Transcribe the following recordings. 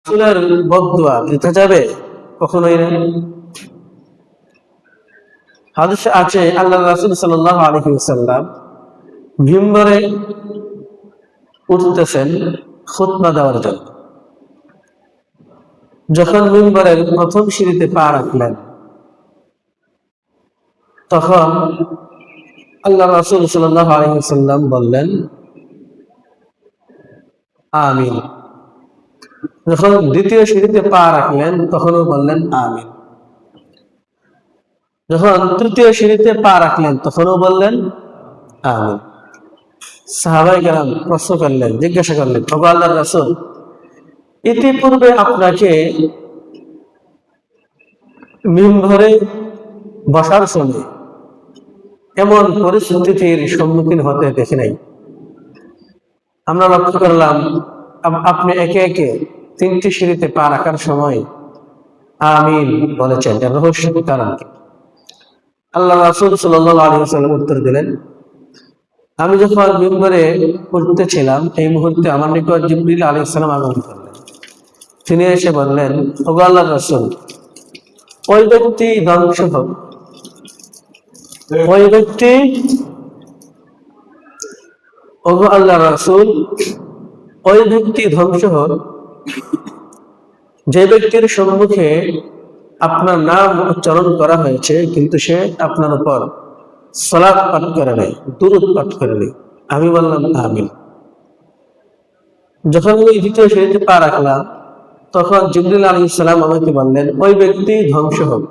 রাসূলের বদদুয়া বৃথা যাবে? কখনোই না। হাদিসে আছে আল্লাহ রাসূল সাল্লাল্লাহু আলাইহি ওয়াসাল্লাম মিম্বরে উঠতেছেন খুতবা দেওয়ার জন্য। যখন মিম্বরের প্রথম সিঁড়িতে পা রাখলেন, তখন আল্লাহ রাসূল সাল্লাল্লাহু আলাইহি ওয়াসাল্লাম বললেন আমিন। যখন দ্বিতীয় সিঁড়িতে পা রাখলেন, তখনও বললেন আমিন। যখন তৃতীয় সিঁড়িতে পা রাখলেন, তখনও বললেন আমিন। সাহাবায়ে কেরাম প্রশ্ন করলেন, জিজ্ঞাসা করলেন, ওগো আল্লাহর রাসূল, ইতিপূর্বে আপনাকে মিম্বরে বসার সময় এমন পরিস্থিতির সম্মুখীন হতে দেখি নাই। আমরা লক্ষ্য করলাম আপনি একে একে 3টি সিঁড়িতে পা রাখার সময় আমিন বলেছেন। এর রহস্য কারণ কি? আল্লাহ রাসূল সাল্লাল্লাহু আলাইহি ওয়াসাল্লাম উত্তর দিলেন, আমি যখন মিম্বরে উঠতেছিলাম, এই মুহূর্তে আমার নিকট জিবরিল আলাইহিস সালাম আগমন করলেন। তিনি এসে বললেন, ওগো আল্লাহর রাসূল, ওই ব্যক্তি ধ্বংস হোক, ওই ব্যক্তি, ওগো আল্লাহর রাসূল, ওই ব্যক্তি ধ্বংস হোক যে ব্যক্তির সম্মুখে আপনার নাম উচ্চারণ করা হয়েছে, কিন্তু সে আপনার উপর সালাত পাঠ করে নাই, দুরূদ পাঠ করে নাই। আমি বললাম আমিন। যখন আমি দ্বিতীয় সিঁড়িতে পা রাখলাম, তখন জিবরিল আলাইহিস সালাম আমাকে বললেন, ওই ব্যক্তি ধ্বংস হোক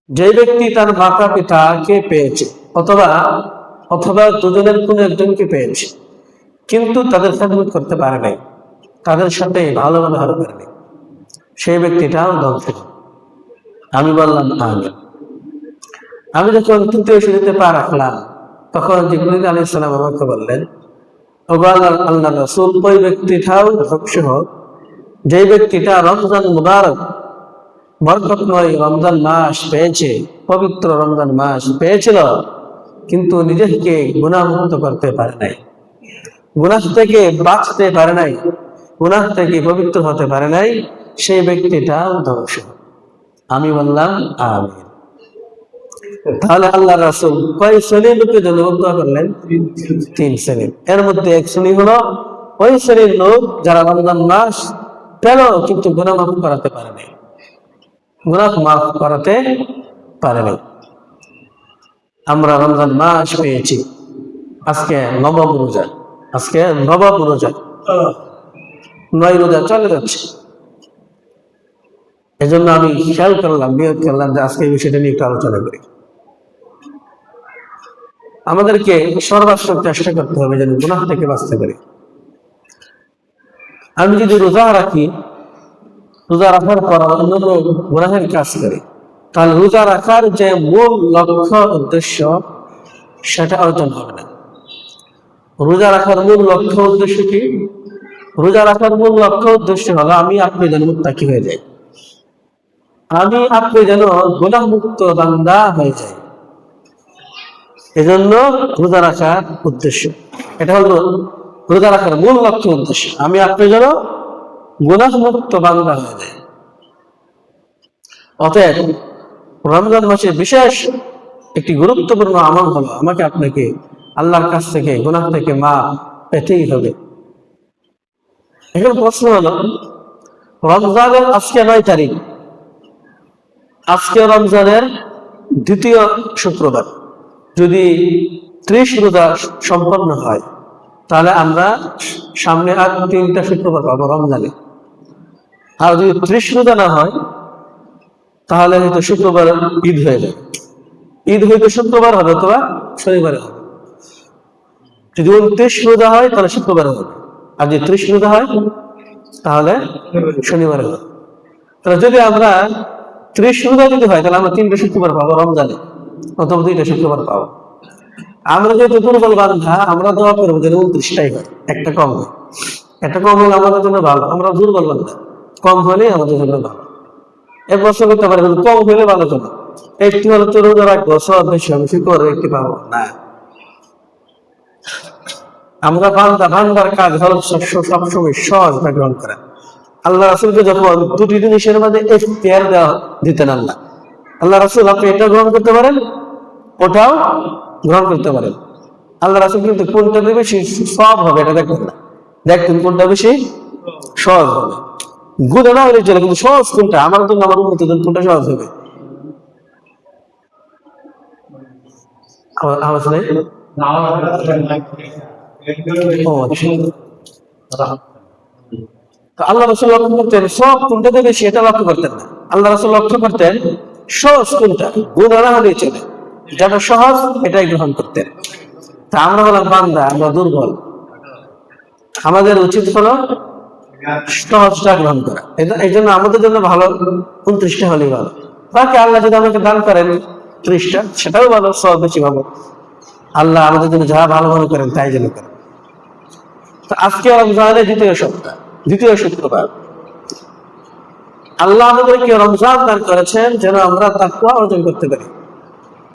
যে ব্যক্তি তার মাতা পিতাকে পেয়েছে, অথবা অথবা দুজনের কোন একজনকে পেয়েছে, কিন্তু তাদের খেদমত করতে পারে নাই, তাদের সাথে ভালো ব্যবহার করে নাই, সেই ব্যক্তিটাও ধ্বংস হোক। আমি বললাম আমিন। আমি যখন তৃতীয় সিঁড়িতে পা রাখলাম, তখন জিবরিল আলাইহিস সালাম আমাকে বললেন, ওগো আল্লাহর রাসূল, ওই ব্যক্তিটাও ধ্বংস হোক যে ব্যক্তিটা রমজান মুবারক, বরকতময় রমজান মাস পেয়েছে, পবিত্র রমজান মাস পেয়েছিল, কিন্তু নিজেকে গুনাহমুক্ত করতে পারে নাই, গুনাহ থেকে বাঁচতে পারে নাই, গুনাহ থেকে পবিত্র হতে পারে নাই, সেই ব্যক্তিটাও ধ্বংস। আমি বললাম আমিন। তাহলে আল্লাহ রাসূল কয় শ্রেণীর লোকের জন্য দোয়া করলেন? 3 শ্রেণী। এর মধ্যে এক শ্রেণী হলো ওই শ্রেণীর লোক যারা রমজান মাস পেল, কিন্তু গুনাহ মাফ করাতে পারে নাই, গুনাহ মাফ করাতে পারে নাই। আমরা রমজান মাস পেয়েছি, আজকে নবম রোজা, আজকে নবম রোজা, 9 রোজা চলে যাচ্ছে। এজন্য আমি খেয়াল করলাম, নিয়ত করলাম যে আজকে এই বিষয়টা নিয়ে একটু আলোচনা করি। আমাদেরকে সর্বাত্মক চেষ্টা করতে হবে যেন গুনাহ থেকে বাঁচতে পারি। আমি যদি রোজা রাখি, রোজা রাখার পর অন্যান্য গুনাহের কাজ করি, তাহলে রোজা রাখার যে মূল লক্ষ্য উদ্দেশ্য সেটা অর্জন হবে না। রোজা রাখার মূল লক্ষ্য উদ্দেশ্য কি? রোজা রাখার মূল লক্ষ্য উদ্দেশ্য হলো আমি আপনি যেন মুত্তাকি হয়ে যাই, আমি আপনি যেন গুনাহ মুক্ত বান্দা হয়ে যাই। এজন্য রোজা রাখার উদ্দেশ্য, এটা হলো রোজা রাখার মূল লক্ষ্য উদ্দেশ্য, আমি আপনি যেন গুনাহ মুক্ত বান্দা হয়ে যায়। অতএব রমজান মাসে বিশেষ একটি গুরুত্বপূর্ণ আমল হলো আমাকে আপনাকে আল্লাহর কাছ থেকে গুনাহ থেকে মাফ পেতেই হবে। এখন প্রশ্ন হলো, রমজানের আজকে 9 তারিখ, আজকে রমজানের দ্বিতীয় শুক্রবার, যদি 30 রোজা সম্পন্ন হয়, তাহলে আমরা সামনে আর 3টা শুক্রবার পাবো রমজানে। আর যদি 30 রোজা না হয়, তাহলে হয়তো শুক্রবার ঈদ হয়ে যাবে। ঈদ হয়তো শুক্রবার হবে অথবা শনিবারে হবে। যদি 29 রোজা হয় তাহলে শুক্রবারে হবে, আর যদি 30 রোজা হয় তাহলে শনিবারে হবে। তাহলে যদি আমরা 30 রোজা যদি হয়, তাহলে আমরা 3টা শুক্রবার পাবো রমজানে, অথবা 2টা শুক্রবার পাবো। আমরা যেহেতু দুর্বল বান্ধা, আমরা দোয়া করবো যেন 29টাই হয়, একটা কম হয়। একটা কম হলে আমাদের জন্য ভালো, আমরা দুর্বল বান্ধা, কম হলে আমাদের জন্য ভালো। এক বছর করতে পারে, কিন্তু কম হলে ভালো জন্য। একটি হলে তো রোজা রাখবো, সব বেশি হবে, শুক্র একটি পাবো না। আমরা বান্দার কাজ হলো সবসময় সহজ গ্রহণ করা। আল্লাহ রাসূলকে যখন দুটি জিনিসের মধ্যে ইখতিয়ার দিতেন আল্লাহ রাসূল আপনি এটা গ্রহণ করতে পারেন, ওটাও গ্রহণ করতে পারেন। আল্লাহ রাসূল কিন্তু কোনটা বেশি সওয়াব হবে এটা দেখতেন না, দেখতেন কোনটা বেশি সহজ হবে। গুনাহ না হলে চলে, কিন্তু সহজ কোনটা, আমার জন্য আমার উম্মতের জন্য কোনটা সহজ হবে। আওয়াজ নেই? ও আচ্ছা। তো আল্লাহ রাসূল লক্ষ্য করতেন সব কোনটাতে বেশি এটা লক্ষ্য করতেন না। আল্লাহ রাসূল লক্ষ্য করতেন সহজ কোনটা, গুনাহ না হলে চলে, যেটা সহজ এটাই গ্রহণ করতেন। তা আমরা হলাম বান্দা, আমরা দুর্বল, আমাদের উচিত হলো সহজটা গ্রহণ করা। এই জন্য আমাদের জন্য ভালো 29টা হলেই ভালো। বাকি আল্লাহ যদি আমাকে দান করেন 30টা, সেটাও ভালো, সব বেশি ভালো। আল্লাহ আমাদের জন্য যা ভালো মনে করেন তাই যেন করেন। তো আজকে রমজানের দ্বিতীয় শুক্রবার, আল্লাহ আমাদেরকে রমজান দান করেছেন যেন আমরা তাকওয়া অর্জন করতে পারি।